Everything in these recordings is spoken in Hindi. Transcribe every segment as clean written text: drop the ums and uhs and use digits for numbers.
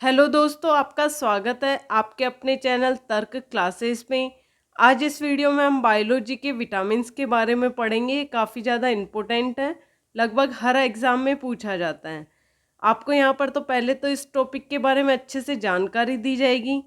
हेलो दोस्तों, आपका स्वागत है आपके अपने चैनल तर्क क्लासेस में। आज इस वीडियो में हम बायोलॉजी के विटामिन्स के बारे में पढ़ेंगे। ये काफ़ी ज़्यादा इम्पोर्टेंट है, लगभग हर एग्ज़ाम में पूछा जाता है। आपको यहाँ पर तो पहले तो इस टॉपिक के बारे में अच्छे से जानकारी दी जाएगी,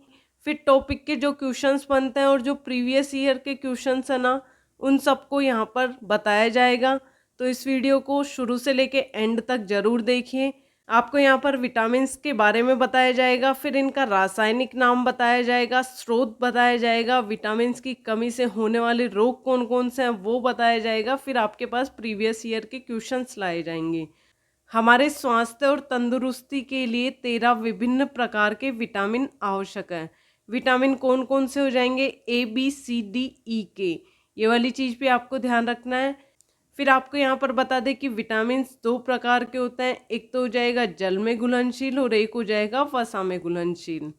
फिर टॉपिक के जो क्वेश्चंस बनते हैं और जो प्रीवियस ईयर के क्वेश्चंस हैं ना, उन सबको यहाँ पर बताया जाएगा। तो इस वीडियो को शुरू से लेके एंड तक ज़रूर देखिए। आपको यहाँ पर विटामिन्स के बारे में बताया जाएगा, फिर इनका रासायनिक नाम बताया जाएगा, स्रोत बताया जाएगा, विटामिन्स की कमी से होने वाले रोग कौन कौन से हैं वो बताया जाएगा, फिर आपके पास प्रीवियस ईयर के क्वेश्चंस लाए जाएंगे। हमारे स्वास्थ्य और तंदुरुस्ती के लिए 13 विभिन्न प्रकार के विटामिन आवश्यक हैं। विटामिन कौन कौन से हो जाएंगे? ABCDE के, ये वाली चीज़ भी आपको ध्यान रखना है। फिर आपको यहाँ पर बता दें कि विटामिन 2 प्रकार के होते हैं, एक तो हो जाएगा जल में घुलनशील और एक हो जाएगा वसा में घुलनशील।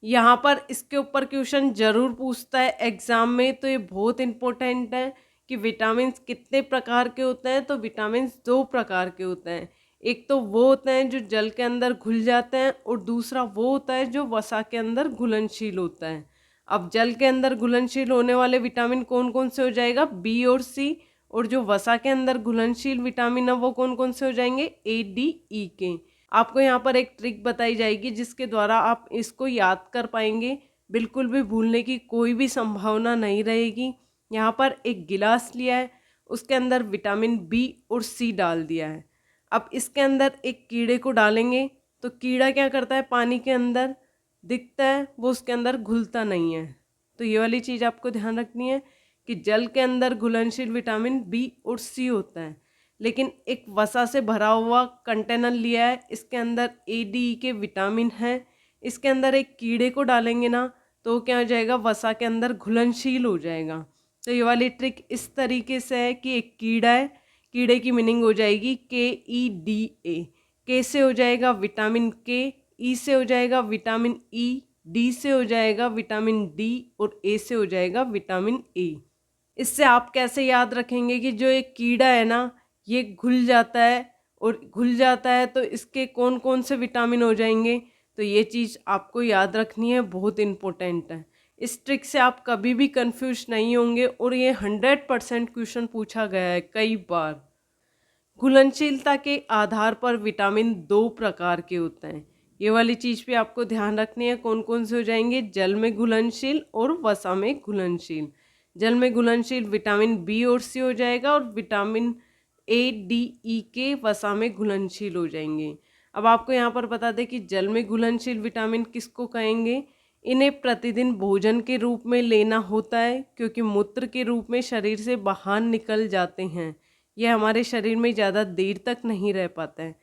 यहाँ पर इसके ऊपर क्वेश्चन जरूर पूछता है एग्जाम में, तो ये बहुत इंपॉर्टेंट है कि विटामिन कितने प्रकार के होते हैं। तो विटामिन 2 प्रकार के होते हैं, एक तो वो होते हैं जो जल के अंदर घुल जाते हैं और दूसरा वो होता है जो वसा के अंदर घुलनशील होता है। अब जल के अंदर घुलनशील होने वाले विटामिन कौन कौन से हो जाएगा? B और C। और जो वसा के अंदर घुलनशील विटामिन है वो कौन कौन से हो जाएंगे? ADE के। आपको यहाँ पर एक ट्रिक बताई जाएगी जिसके द्वारा आप इसको याद कर पाएंगे, बिल्कुल भी भूलने की कोई भी संभावना नहीं रहेगी। यहाँ पर एक गिलास लिया है, उसके अंदर विटामिन B और C डाल दिया है। अब इसके अंदर एक कीड़े को डालेंगे तो कीड़ा क्या करता है? पानी के अंदर दिखता है, वो उसके अंदर घुलता नहीं है। तो ये वाली चीज़ आपको ध्यान रखनी है कि जल के अंदर घुलनशील विटामिन B और C होता है, लेकिन एक वसा से भरा हुआ कंटेनर लिया है, इसके अंदर ADE के विटामिन हैं। इसके अंदर एक कीड़े को डालेंगे ना तो क्या हो जाएगा? वसा के अंदर घुलनशील हो जाएगा। तो ये वाली ट्रिक इस तरीके से है कि एक कीड़ा है, कीड़े की मीनिंग हो जाएगी KEDA। के से हो जाएगा विटामिन K, E से हो जाएगा विटामिन E, D से हो जाएगा विटामिन D और A से हो जाएगा विटामिन A। इससे आप कैसे याद रखेंगे कि जो एक कीड़ा है ना ये घुल जाता है, और घुल जाता है तो इसके कौन कौन से विटामिन हो जाएंगे? तो ये चीज़ आपको याद रखनी है, बहुत इम्पोर्टेंट है। इस ट्रिक से आप कभी भी कंफ्यूज नहीं होंगे और ये 100% क्वेश्चन पूछा गया है कई बार। घुलनशीलता के आधार पर विटामिन 2 प्रकार के होते हैं, ये वाली चीज़ भी आपको ध्यान रखनी है। कौन कौन से हो जाएंगे? जल में घुलनशील और वसा में घुलनशील। जल में घुलनशील विटामिन B और C हो जाएगा और विटामिन ADE के वसा में घुलनशील हो जाएंगे। अब आपको यहाँ पर बता दें कि जल में घुलनशील विटामिन किसको कहेंगे? इन्हें प्रतिदिन भोजन के रूप में लेना होता है, क्योंकि मूत्र के रूप में शरीर से बाहर निकल जाते हैं। यह हमारे शरीर में ज़्यादा देर तक नहीं रह पाता है।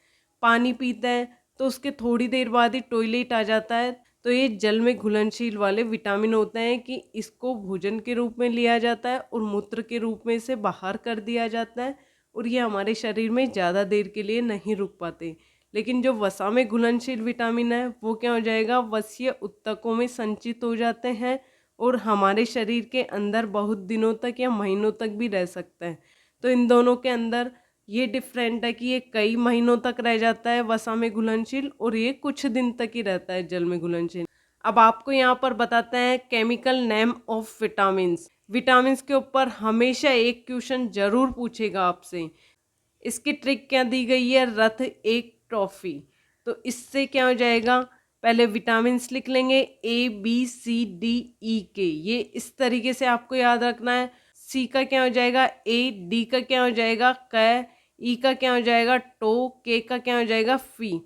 पानी पीते हैं तो उसके थोड़ी देर बाद ही टॉयलेट आ जाता है। तो ये जल में घुलनशील वाले विटामिन होते हैं कि इसको भोजन के रूप में लिया जाता है और मूत्र के रूप में इसे बाहर कर दिया जाता है, और ये हमारे शरीर में ज़्यादा देर के लिए नहीं रुक पाते। लेकिन जो वसा में घुलनशील विटामिन है वो क्या हो जाएगा? वसीय ऊतकों में संचित हो जाते हैं और हमारे शरीर के अंदर बहुत दिनों तक या महीनों तक भी रह सकते हैं। तो इन दोनों के अंदर ये डिफरेंट है कि ये कई महीनों तक रह जाता है वसा में घुलनशील, और ये कुछ दिन तक ही रहता है जल में घुलनशील। अब आपको यहाँ पर बताते हैं chemical name of vitamins. Vitamins के ऊपर हमेशा एक क्वेश्चन जरूर पूछेगा आपसे। इसकी ट्रिक क्या दी गई है? रथ एक ट्रॉफी। तो इससे क्या हो जाएगा? पहले विटामिन्स लिख लेंगे ABCDE के, ये इस तरीके से आपको याद रखना है। C का क्या हो जाएगा? A, D का क्या हो जाएगा? क, E का क्या हो जाएगा? टो, K का क्या हो जाएगा? फी।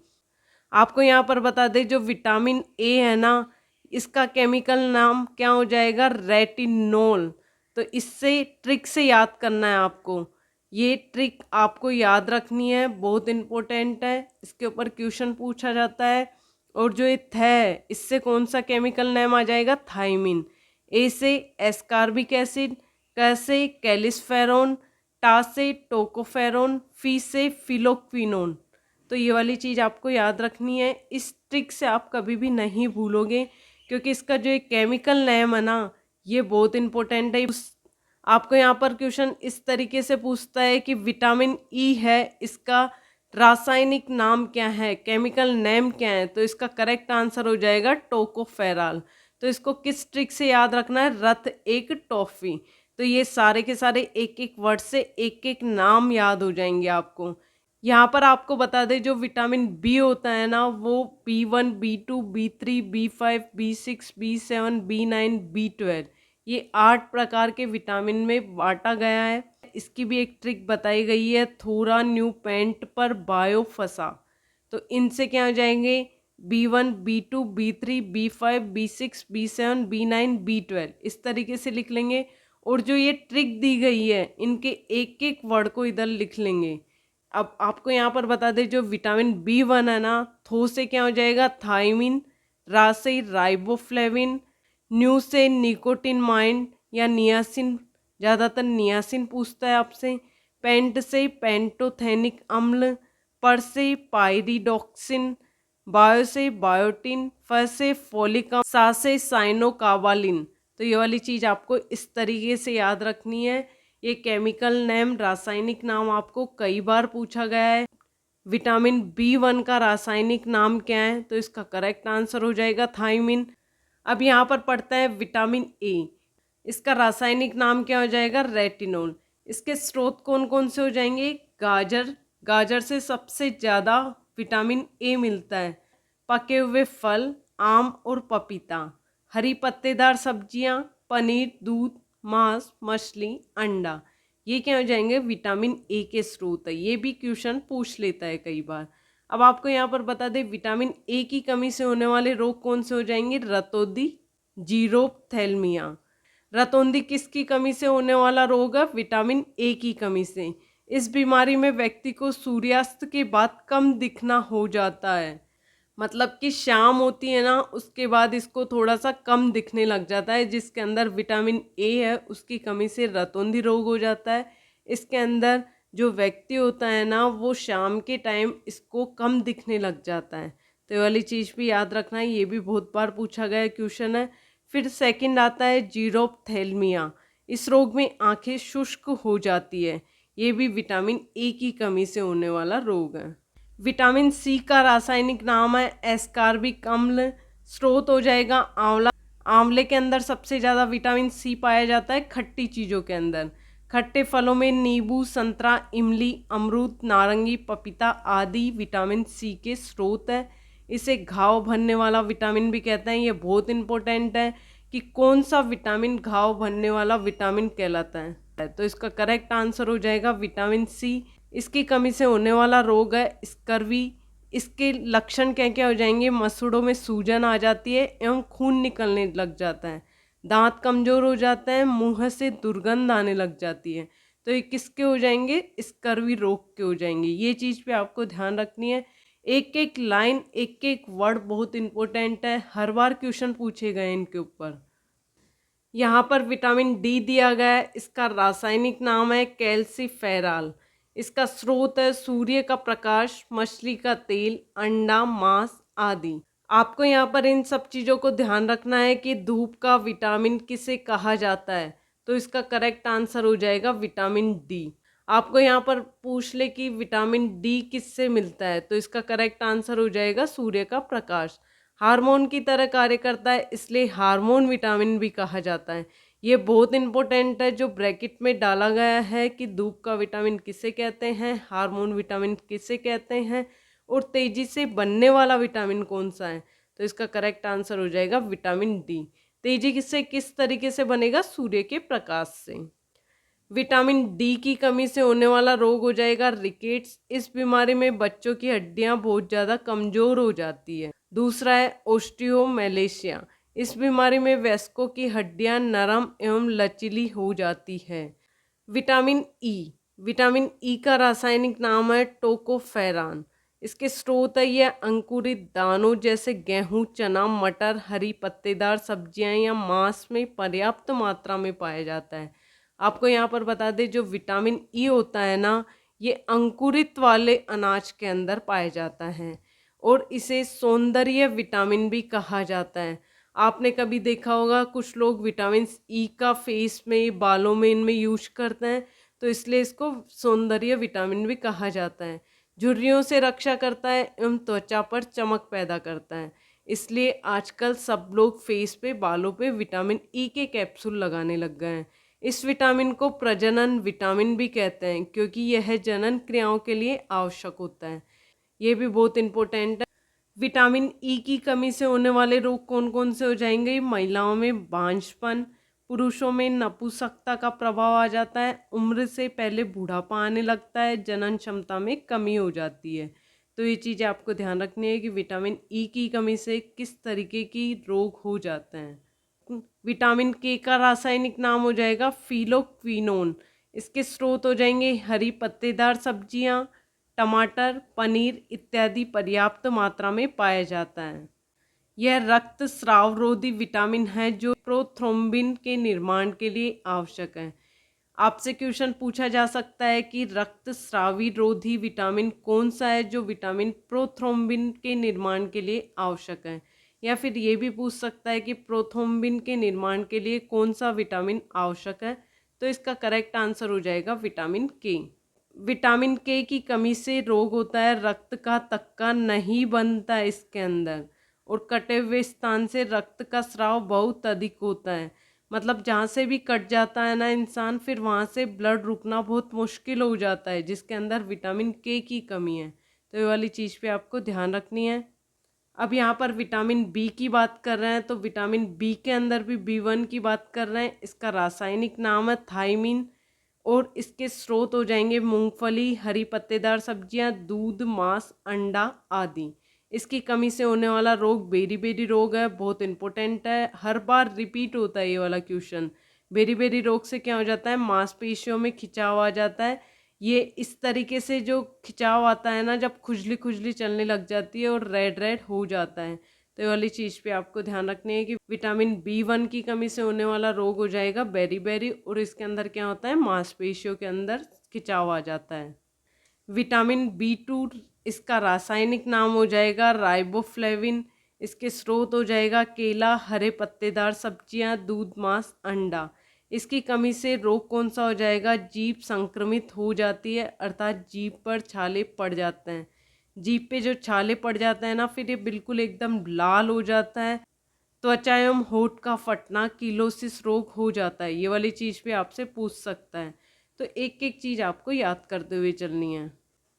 आपको यहाँ पर बता दें जो विटामिन A है ना, इसका केमिकल नाम क्या हो जाएगा? रेटिनोल। तो इससे ट्रिक से याद करना है आपको, ये ट्रिक आपको याद रखनी है, बहुत इम्पोर्टेंट है। इसके ऊपर क्वेश्चन पूछा जाता है। और जो ये है इससे कौन सा केमिकल नेम आ जाएगा? थायमिन। ए से एस्कॉर्बिक एसिड, क से कैलिसफेरोन, टा से टोकोफेरोन, फी से फिलोक्विनोन। तो ये वाली चीज़ आपको याद रखनी है। इस ट्रिक से आप कभी भी नहीं भूलोगे, क्योंकि इसका जो एक केमिकल नेम है ना ये बहुत इंपॉर्टेंट है। आपको यहाँ पर क्वेश्चन इस तरीके से पूछता है कि विटामिन E है, इसका रासायनिक नाम क्या है, केमिकल नेम क्या है, तो इसका करेक्ट आंसर हो जाएगा टोकोफेरॉल। तो इसको किस ट्रिक से याद रखना है, रथ एक टॉफी। तो ये सारे के सारे एक एक वर्ड से एक एक नाम याद हो जाएंगे आपको। यहाँ पर आपको बता दें जो विटामिन बी होता है ना, वो B1, B2, B3, B5, B6, B7, B9, B12, ये 8 प्रकार के विटामिन में बांटा गया है। इसकी भी एक ट्रिक बताई गई है, थोड़ा न्यू पेंट पर बायो फंसा। तो इनसे क्या हो जाएंगे, B1, B2, B3, B5, B6, B7, B9, B12, इस तरीके से लिख लेंगे। और जो ये ट्रिक दी गई है, इनके एक एक वर्ड को इधर लिख लेंगे। अब आपको यहाँ पर बता दें जो विटामिन B1 है ना, थो से क्या हो जाएगा थायमिन, रा से राइबोफ्लेविन, न्यू से निकोटिनमाइन या नियासिन, ज़्यादातर नियासिन पूछता है आपसे, पेंट से पेंटोथेनिक अम्ल, पर से पायरिडॉक्सिन, बायो से बायोटिन, फ से फोलिक, सा से साइनोकावालिन। तो ये वाली चीज़ आपको इस तरीके से याद रखनी है। ये केमिकल नेम, रासायनिक नाम आपको कई बार पूछा गया है। विटामिन B1 का रासायनिक नाम क्या है, तो इसका करेक्ट आंसर हो जाएगा थायमिन। अब यहाँ पर पढ़ता है विटामिन ए, इसका रासायनिक नाम क्या हो जाएगा, रेटिनोल। इसके स्रोत कौन कौन से हो जाएंगे, गाजर, गाजर से सबसे ज़्यादा विटामिन ए मिलता है। पके हुए फल, आम और पपीता। हरी पत्तेदार सब्जियां, पनीर, दूध, मांस, मछली, अंडा, ये क्या हो जाएंगे, विटामिन ए के स्रोत है। ये भी क्वेश्चन पूछ लेता है कई बार। अब आपको यहाँ पर बता दें विटामिन ए की कमी से होने वाले रोग कौन से हो जाएंगे, रतौंधी, जीरोप्थेल्मिया। रतौंधी किसकी कमी से होने वाला रोग है, विटामिन ए की कमी से। इस बीमारी में व्यक्ति को सूर्यास्त के बाद कम दिखना हो जाता है, मतलब कि शाम होती है ना, उसके बाद इसको थोड़ा सा कम दिखने लग जाता है। जिसके अंदर विटामिन ए है उसकी कमी से रतौंधी रोग हो जाता है। इसके अंदर जो व्यक्ति होता है ना, वो शाम के टाइम इसको कम दिखने लग जाता है। तो ये वाली चीज़ भी याद रखना है, ये भी बहुत बार पूछा गया क्वेश्चन है। फिर सेकंड आता है जीरोप्थेल्मिया। इस रोग में आंखें शुष्क हो जाती है। ये भी विटामिन ए की कमी से होने वाला रोग है। विटामिन सी का रासायनिक नाम है एस्कॉर्बिक अम्ल। स्रोत हो जाएगा आंवला। आंवले के अंदर सबसे ज़्यादा विटामिन सी पाया जाता है खट्टी चीज़ों के अंदर। खट्टे फलों में नींबू, संतरा, इमली, अमरूद, नारंगी, पपीता आदि विटामिन सी के स्रोत है। इसे घाव भरने वाला विटामिन भी कहते हैं। ये बहुत इंपॉर्टेंट है कि कौन सा विटामिन घाव भरने वाला विटामिन कहलाता है। तो इसका करेक्ट आंसर हो जाएगा विटामिन सी। इसकी कमी से होने वाला रोग है स्कर्वी। इसके लक्षण क्या क्या हो जाएंगे, मसूड़ों में सूजन आ जाती है एवं खून निकलने लग जाता है, दांत कमजोर हो जाते हैं, मुंह से दुर्गंध आने लग जाती है। तो ये किसके हो जाएंगे, स्कर्वी रोग के हो जाएंगे। ये चीज़ पे आपको ध्यान रखनी है। एक एक लाइन, एक एक वर्ड बहुत इंपॉर्टेंट है, हर बार क्वेश्चन पूछे गए इनके ऊपर। यहाँ पर विटामिन डी दिया गया है, इसका रासायनिक नाम है कैल्सीफेरॉल। इसका स्रोत है सूर्य का प्रकाश, मछली का तेल, अंडा, मांस आदि। आपको यहाँ पर इन सब चीज़ों को ध्यान रखना है कि धूप का विटामिन किसे कहा जाता है, तो इसका करेक्ट आंसर हो जाएगा विटामिन डी। आपको यहाँ पर पूछ ले कि विटामिन डी किससे मिलता है, तो इसका करेक्ट आंसर हो जाएगा सूर्य का प्रकाश। हार्मोन की तरह कार्य करता है, इसलिए हार्मोन विटामिन भी कहा जाता है। ये बहुत इंपॉर्टेंट है, जो ब्रैकेट में डाला गया है कि धूप का विटामिन किसे कहते हैं, हार्मोन विटामिन किसे कहते हैं, और तेजी से बनने वाला विटामिन कौन सा है। तो इसका करेक्ट आंसर हो जाएगा विटामिन डी। तेजी किससे, किस तरीके से बनेगा, सूर्य के प्रकाश से। विटामिन डी की कमी से होने वाला रोग हो जाएगा रिकेट्स। इस बीमारी में बच्चों की हड्डियां बहुत ज़्यादा कमज़ोर हो जाती है। दूसरा है ओस्टियोमैलेशिया। इस बीमारी में वयस्कों की हड्डियां नरम एवं लचीली हो जाती है। विटामिन ई, विटामिन ई का रासायनिक नाम है टोकोफेरान। इसके स्रोत है ये अंकुरित दानों जैसे गेहूं, चना, मटर, हरी पत्तेदार सब्जियां या मांस में पर्याप्त मात्रा में पाया जाता है। आपको यहाँ पर बता दें जो विटामिन ई होता है ना, ये अंकुरित वाले अनाज के अंदर पाया जाता है और इसे सौंदर्य विटामिन भी कहा जाता है। आपने कभी देखा होगा कुछ लोग विटामिन ई का फेस में, बालों में, इनमें यूज करते हैं, तो इसलिए इसको सौंदर्य विटामिन भी कहा जाता है। झुर्रियों से रक्षा करता है एवं त्वचा पर चमक पैदा करता है। इसलिए आजकल सब लोग फेस पे, बालों पे विटामिन ई के कैप्सूल लगाने लग गए हैं। इस विटामिन को प्रजनन विटामिन भी कहते हैं क्योंकि यह जनन क्रियाओं के लिए आवश्यक होता है। ये भी बहुत इंपॉर्टेंट है। विटामिन ई की कमी से होने वाले रोग कौन कौन से हो जाएंगे? महिलाओं में बांझपन, पुरुषों में नपुंसकता का प्रभाव आ जाता है, उम्र से पहले बुढ़ापा आने लगता है, जनन क्षमता में कमी हो जाती है। तो ये चीज़ें आपको ध्यान रखनी है कि विटामिन ई की कमी से किस तरीके की रोग हो जाते हैं। विटामिन के का रासायनिक नाम हो जाएगा फिलोक्विनोन। इसके स्रोत हो जाएंगे हरी पत्तेदार सब्जियां, टमाटर, पनीर इत्यादि पर्याप्त मात्रा में पाया जाता है। यह रक्त स्राव रोधी विटामिन है जो प्रोथ्रोम्बिन के निर्माण के लिए आवश्यक है। आपसे क्वेश्चन पूछा जा सकता है कि रक्त स्रावी रोधी विटामिन कौन सा है जो विटामिन प्रोथ्रोम्बिन के निर्माण के लिए आवश्यक है, या फिर ये भी पूछ सकता है कि प्रोथ्रोम्बिन के निर्माण के लिए कौन सा विटामिन आवश्यक है। तो इसका करेक्ट आंसर हो जाएगा विटामिन के। विटामिन के की कमी से रोग होता है, रक्त का तक्का नहीं बनता इसके अंदर, और कटे हुए स्थान से रक्त का स्राव बहुत अधिक होता है। मतलब जहाँ से भी कट जाता है ना इंसान, फिर वहाँ से ब्लड रुकना बहुत मुश्किल हो जाता है, जिसके अंदर विटामिन के की कमी है। तो ये वाली चीज़ पे आपको ध्यान रखनी है। अब यहाँ पर विटामिन बी की बात कर रहे हैं, तो विटामिन बी के अंदर भी B1 की बात कर रहे हैं। इसका रासायनिक नाम है थायमिन, और इसके स्रोत हो जाएंगे मूंगफली, हरी पत्तेदार सब्जियां, दूध, मांस, अंडा आदि। इसकी कमी से होने वाला रोग बेरी बेरी रोग है, बहुत इंपॉर्टेंट है, हर बार रिपीट होता है ये वाला क्वेश्चन। बेरी बेरी रोग से क्या हो जाता है? मांसपेशियों में खिंचाव आ जाता है। ये इस तरीके से जो खिंचाव आता है ना, जब खुजली खुजली चलने लग जाती है और रेड रेड हो जाता है। तो ये वाली चीज़ पे आपको ध्यान रखनी है कि विटामिन B1 की कमी से होने वाला रोग हो जाएगा बेरी बेरी, और इसके अंदर क्या होता है? मांसपेशियों के अंदर खिंचाव आ जाता है। विटामिन B2, इसका रासायनिक नाम हो जाएगा राइबोफ्लेविन। इसके स्रोत हो जाएगा केला, हरे पत्तेदार सब्जियां, दूध, मांस, अंडा। इसकी कमी से रोग कौन सा हो जाएगा? जीभ संक्रमित हो जाती है, अर्थात जीभ पर छाले पड़ जाते हैं। जीभ पे जो छाले पड़ जाते हैं ना, फिर ये बिल्कुल एकदम लाल हो जाता है। त्वचा एवं होठ का फटना, किलोसिस रोग हो जाता है। ये वाली चीज़ भी आपसे पूछ सकता है, तो एक एक चीज़ आपको याद करते हुए चलनी है।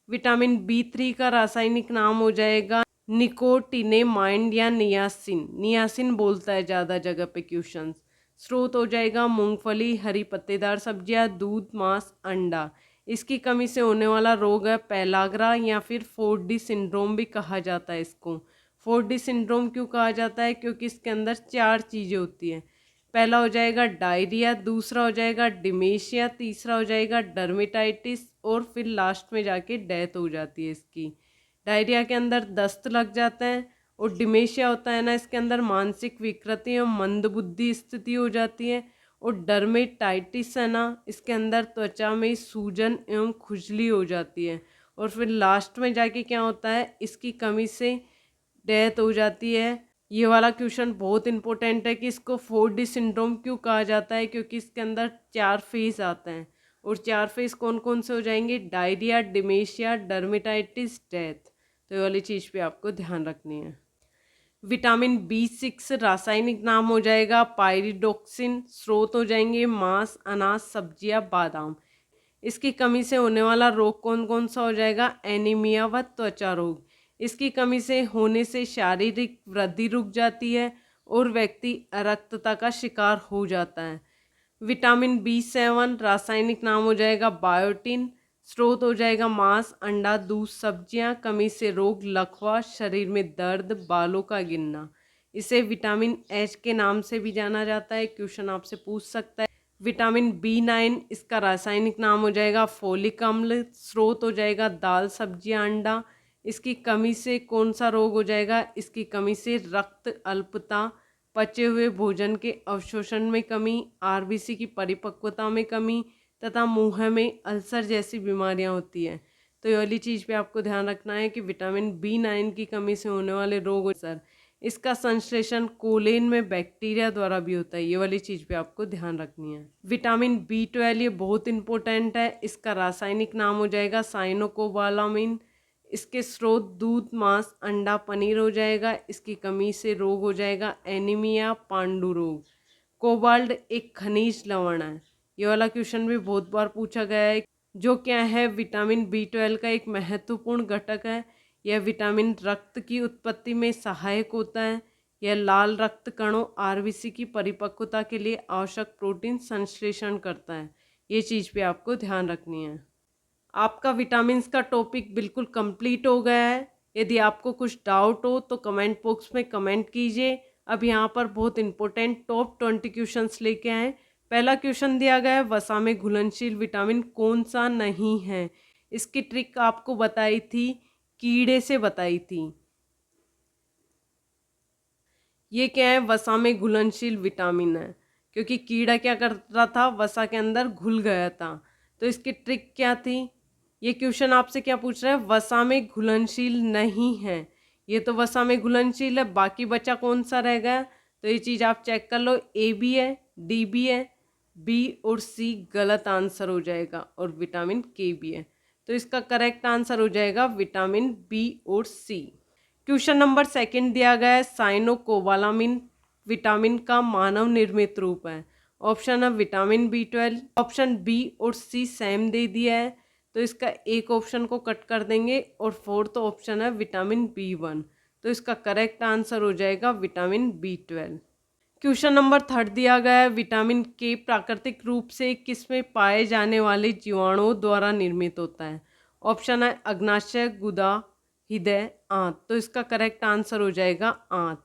विटामिन B3 का रासायनिक नाम हो जाएगा निकोटिनेमाइड या नियासिन। नियासिन बोलता है ज़्यादा जगह पे क्वेश्चंस। स्रोत हो जाएगा मूंगफली, हरी पत्तेदार सब्जियां, दूध, मांस, अंडा। इसकी कमी से होने वाला रोग है पेलाग्रा, या फिर 4D सिंड्रोम भी कहा जाता है इसको। 4D सिंड्रोम क्यों कहा जाता है? क्योंकि इसके अंदर 4 चीज़ें होती हैं। पहला हो जाएगा डायरिया, दूसरा हो जाएगा डिमेंशिया, तीसरा हो जाएगा डर्मेटाइटिस, और फिर लास्ट में जाके डेथ हो जाती है इसकी। डायरिया के अंदर दस्त लग जाते हैं, और डिमेंशिया होता है ना, इसके अंदर मानसिक विकृति एवं मंदबुद्धि स्थिति हो जाती है। और डर्मेटाइटिस है ना, इसके अंदर त्वचा में सूजन एवं खुजली हो जाती है। और फिर लास्ट में जाके क्या होता है? इसकी कमी से डेथ हो जाती है। ये वाला क्वेश्चन बहुत इंपॉर्टेंट है कि इसको 4D सिंड्रोम क्यों कहा जाता है, क्योंकि इसके अंदर 4 फेज आते हैं, और 4 फेज कौन कौन से हो जाएंगे? Diarrhoea, dementia, dermatitis, death. तो ये वाली चीज़ पे आपको ध्यान रखनी है। विटामिन B6 रासायनिक नाम हो जाएगा पायरिडोक्सिन। स्रोत हो जाएंगे मांस, अनाज, सब्जियां, बादाम। इसकी कमी से होने वाला रोग कौन कौन सा हो जाएगा? एनीमिया व त्वचा रोग। इसकी कमी से होने से शारीरिक वृद्धि रुक जाती है, और व्यक्ति अरक्तता का शिकार हो जाता है। विटामिन B7 रासायनिक नाम हो जाएगा बायोटिन। स्रोत हो जाएगा मांस, अंडा, दूध, सब्जियां। कमी से रोग लकवा, शरीर में दर्द, बालों का गिरना। इसे विटामिन H के नाम से भी जाना जाता है, क्वेश्चन आपसे पूछ सकता है। विटामिन B9, इसका रासायनिक नाम हो जाएगा फोलिक अम्ल। स्रोत हो जाएगा दाल, सब्जियां, अंडा। इसकी कमी से कौन सा रोग हो जाएगा? इसकी कमी से रक्त अल्पता, पचे हुए भोजन के अवशोषण में कमी, आरबीसी की परिपक्वता में कमी, तथा मुंह में अल्सर जैसी बीमारियां होती हैं। तो ये वाली चीज़ पे आपको ध्यान रखना है कि विटामिन B9 की कमी से होने वाले रोग सर, इसका संश्लेषण कोलेन में बैक्टीरिया द्वारा भी होता है। ये वाली चीज़ पे आपको ध्यान रखनी है। विटामिन B12 ये बहुत इंपॉर्टेंट है। इसका रासायनिक नाम हो जाएगा साइनोकोबालामिन। इसके स्रोत दूध, मांस, अंडा, पनीर हो जाएगा। इसकी कमी से रोग हो जाएगा एनीमिया, पांडु रोग। कोबाल्ट एक खनिज लवण है। ये वाला क्वेश्चन भी बहुत बार पूछा गया है। जो क्या है, विटामिन B12 का एक महत्वपूर्ण घटक है। यह विटामिन रक्त की उत्पत्ति में सहायक होता है। यह लाल रक्त कणों RBC की परिपक्वता के लिए आवश्यक प्रोटीन संश्लेषण करता है। ये चीज़ भी आपको ध्यान रखनी है। आपका विटामिन्स का टॉपिक बिल्कुल कंप्लीट हो गया है। यदि आपको कुछ डाउट हो तो कमेंट बॉक्स में कमेंट कीजिए। अब यहाँ पर बहुत इंपॉर्टेंट टॉप 20 क्वेश्चंस लेके आए। पहला क्वेश्चन दिया गया है, वसा में घुलनशील विटामिन कौन सा नहीं है। इसकी ट्रिक आपको बताई थी, कीड़े से बताई थी। ये क्या है, वसा में घुलनशील विटामिन है, क्योंकि कीड़ा क्या कर रहा था, वसा के अंदर घुल गया था। तो इसकी ट्रिक क्या थी। ये क्वेश्चन आपसे क्या पूछ रहा है, वसा में घुलनशील नहीं है। ये तो वसा में घुलनशील है, बाकी बचा कौन सा रह गया। तो ये चीज़ आप चेक कर लो, A भी है, D भी है, B और C गलत आंसर हो जाएगा, और विटामिन K भी है। तो इसका करेक्ट आंसर हो जाएगा विटामिन B और C। क्वेश्चन नंबर 2 दिया गया है, साइनोकोबालामिन विटामिन का मानव निर्मित रूप है। ऑप्शन है विटामिन B12, ऑप्शन B और C सेम दे दिया है, तो इसका एक ऑप्शन को कट कर देंगे, और फोर्थ ऑप्शन है विटामिन B1, तो इसका करेक्ट आंसर हो जाएगा विटामिन B12। क्वेश्चन नंबर 3 दिया गया है, विटामिन K प्राकृतिक रूप से किसमें पाए जाने वाले जीवाणुओं द्वारा निर्मित होता है। ऑप्शन है अग्नाशय, गुदा, हृदय, आंत, तो इसका करेक्ट आंसर हो जाएगा आंत।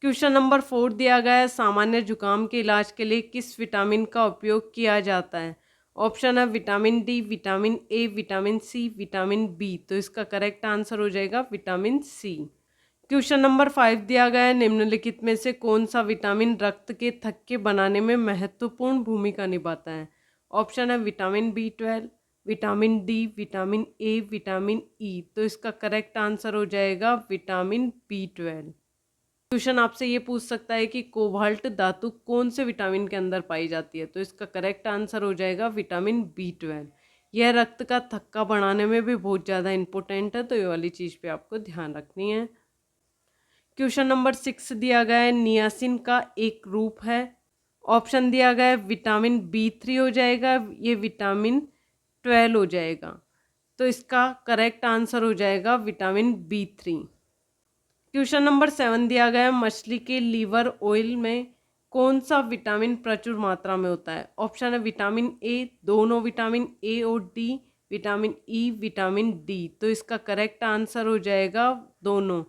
क्वेश्चन नंबर 4 दिया गया है, सामान्य जुकाम के इलाज के लिए किस विटामिन का उपयोग किया जाता है। ऑप्शन है vitamin D, vitamin A, vitamin C, vitamin B, तो इसका करेक्ट आंसर हो जाएगा विटामिन C। क्वेश्चन नंबर 5 दिया गया है, निम्नलिखित में से कौन सा विटामिन रक्त के थक्के बनाने में महत्वपूर्ण भूमिका निभाता है। ऑप्शन है vitamin B12, vitamin D, vitamin A, vitamin E, तो इसका करेक्ट आंसर हो जाएगा विटामिन B12। क्वेश्चन आपसे ये पूछ सकता है कि कोबाल्ट धातु कौन से विटामिन के अंदर पाई जाती है, तो इसका करेक्ट आंसर हो जाएगा विटामिन B12। यह रक्त का थक्का बढ़ाने में भी बहुत ज़्यादा इंपॉर्टेंट है, तो ये वाली चीज़ पे आपको ध्यान रखनी है। क्वेश्चन नंबर 6 दिया गया है, नियासिन का एक रूप है। ऑप्शन दिया गया है विटामिन B3 हो जाएगा, ये विटामिन 12 हो जाएगा, तो इसका करेक्ट आंसर हो जाएगा विटामिन B3। क्वेश्चन नंबर 7 दिया गया है, मछली के लीवर ऑयल में कौन सा विटामिन प्रचुर मात्रा में होता है। ऑप्शन है विटामिन A, दोनों विटामिन A और D, vitamin E, vitamin D, तो इसका करेक्ट आंसर हो जाएगा दोनों,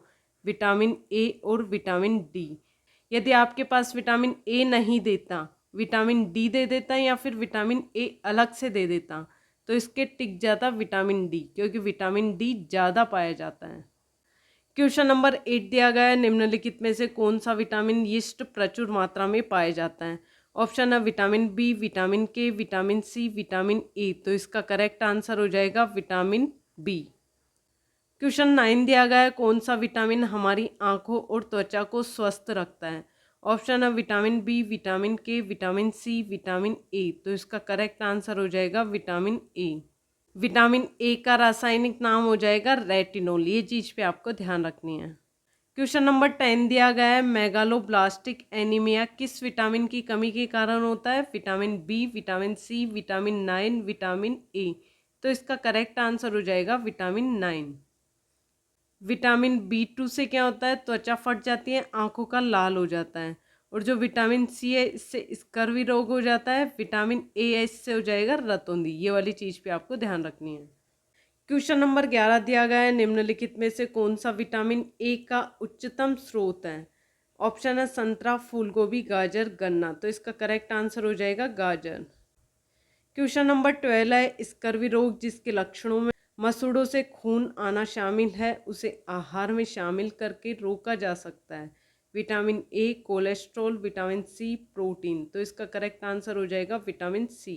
विटामिन A और विटामिन D। यदि आपके पास विटामिन A नहीं देता, विटामिन D दे देता या फिर विटामिन A अलग से दे देता, तो इसके टिक जाता विटामिन D, क्योंकि विटामिन D ज़्यादा पाया जाता है। क्वेश्चन नंबर 8 दिया गया है, निम्नलिखित में से कौन सा विटामिन यीस्ट प्रचुर मात्रा में पाया जाता है। ऑप्शन है vitamin B, vitamin K, vitamin C, vitamin A, तो इसका करेक्ट आंसर हो जाएगा विटामिन B। क्वेश्चन 9 दिया गया है, कौन सा विटामिन हमारी आंखों और त्वचा को स्वस्थ रखता है। ऑप्शन है vitamin B, vitamin K, vitamin C, vitamin A, तो इसका करेक्ट आंसर हो जाएगा विटामिन A। विटामिन A का रासायनिक नाम हो जाएगा रेटिनोल, ये चीज़ पे आपको ध्यान रखनी है। क्वेश्चन नंबर 10 दिया गया है, मेगालोब्लास्टिक एनीमिया किस विटामिन की कमी के कारण होता है। Vitamin B, vitamin C, vitamin 9, vitamin A, तो इसका करेक्ट आंसर हो जाएगा विटामिन 9। विटामिन B2 से क्या होता है, त्वचा फट जाती है, आंखों का लाल हो जाता है। और जो विटामिन C है, इससे स्कर्वी रोग हो जाता है। विटामिन A है, इससे हो जाएगा रतौंधी। ये वाली चीज़ पे आपको ध्यान रखनी है। क्वेश्चन नंबर 11 दिया गया है, निम्नलिखित में से कौन सा विटामिन A का उच्चतम स्रोत है। ऑप्शन है संतरा, फूलगोभी, गाजर, गन्ना, तो इसका करेक्ट आंसर हो जाएगा गाजर। क्वेश्चन नंबर 12 है, स्कर्वी रोग जिसके लक्षणों में मसूड़ों से खून आना शामिल है, उसे आहार में शामिल करके रोका जा सकता है। Vitamin A, cholesterol, vitamin C, protein, तो इसका करेक्ट आंसर हो जाएगा विटामिन C।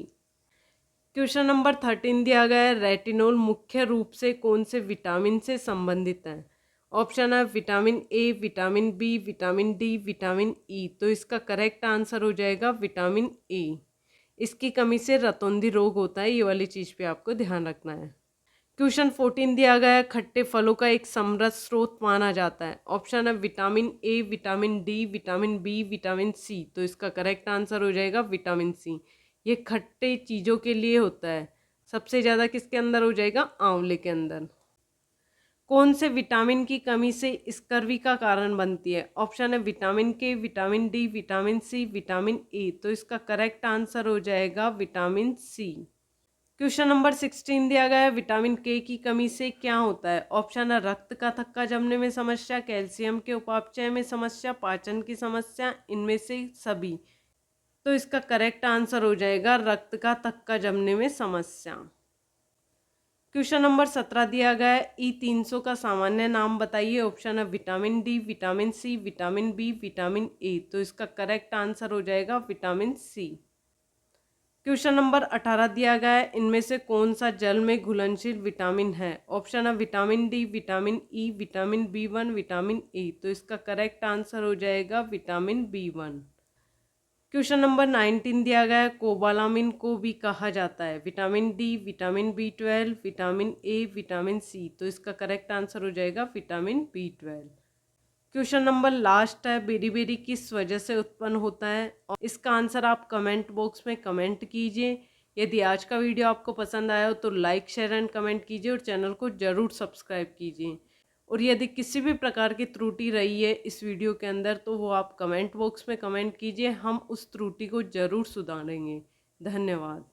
क्वेश्चन नंबर 13 दिया गया है, रेटिनोल मुख्य रूप से कौन से विटामिन से संबंधित है। ऑप्शन है vitamin A, vitamin B, vitamin D, vitamin E, तो इसका करेक्ट आंसर हो जाएगा विटामिन A। इसकी कमी से रतौंधी रोग होता है, ये वाली चीज़ पे आपको ध्यान रखना है। क्वेश्चन 14 दिया गया है, खट्टे फलों का एक समृद्ध स्रोत माना जाता है। ऑप्शन है vitamin A, vitamin D, vitamin B, vitamin C. तो इसका करेक्ट आंसर हो जाएगा विटामिन सी। ये खट्टे चीज़ों के लिए होता है। सबसे ज़्यादा किसके अंदर हो जाएगा? आंवले के अंदर। कौन से विटामिन की कमी से स्कर्वी का कारण बनती है? ऑप्शन है vitamin K, vitamin D, vitamin C, vitamin A. तो इसका करेक्ट आंसर हो जाएगा विटामिन सी। क्वेश्चन नंबर 16 दिया गया है, विटामिन के की कमी से क्या होता है? ऑप्शन है रक्त का थक्का जमने में समस्या, कैल्शियम के उपापचय में समस्या, पाचन की समस्या, इनमें से सभी। तो इसका करेक्ट आंसर हो जाएगा रक्त का थक्का जमने में समस्या। क्वेश्चन नंबर 17 दिया गया है, E300 का सामान्य नाम बताइए। ऑप्शन है vitamin D, vitamin C, vitamin B, vitamin A. तो इसका करेक्ट आंसर हो जाएगा विटामिन सी। क्वेश्चन नंबर 18 दिया गया है, इनमें से कौन सा जल में घुलनशील विटामिन है? ऑप्शन है vitamin D, vitamin E, vitamin B1, vitamin A. तो इसका करेक्ट आंसर हो जाएगा विटामिन B1। क्वेश्चन नंबर 19 दिया गया है, कोबालामिन को भी कहा जाता है। Vitamin D, vitamin B12, vitamin A, vitamin C. तो इसका करेक्ट आंसर हो जाएगा vitamin B12। Question number last है, बेरी बेरी किस वजह से उत्पन्न होता है? और इसका आंसर आप कमेंट बॉक्स में कमेंट कीजिए। यदि आज का वीडियो आपको पसंद आया हो तो लाइक, शेयर एंड कमेंट कीजिए और चैनल को ज़रूर सब्सक्राइब कीजिए। और यदि किसी भी प्रकार की त्रुटि रही है इस वीडियो के अंदर तो वो आप कमेंट बॉक्स में कमेंट कीजिए, हम उस त्रुटि को ज़रूर सुधारेंगे। धन्यवाद।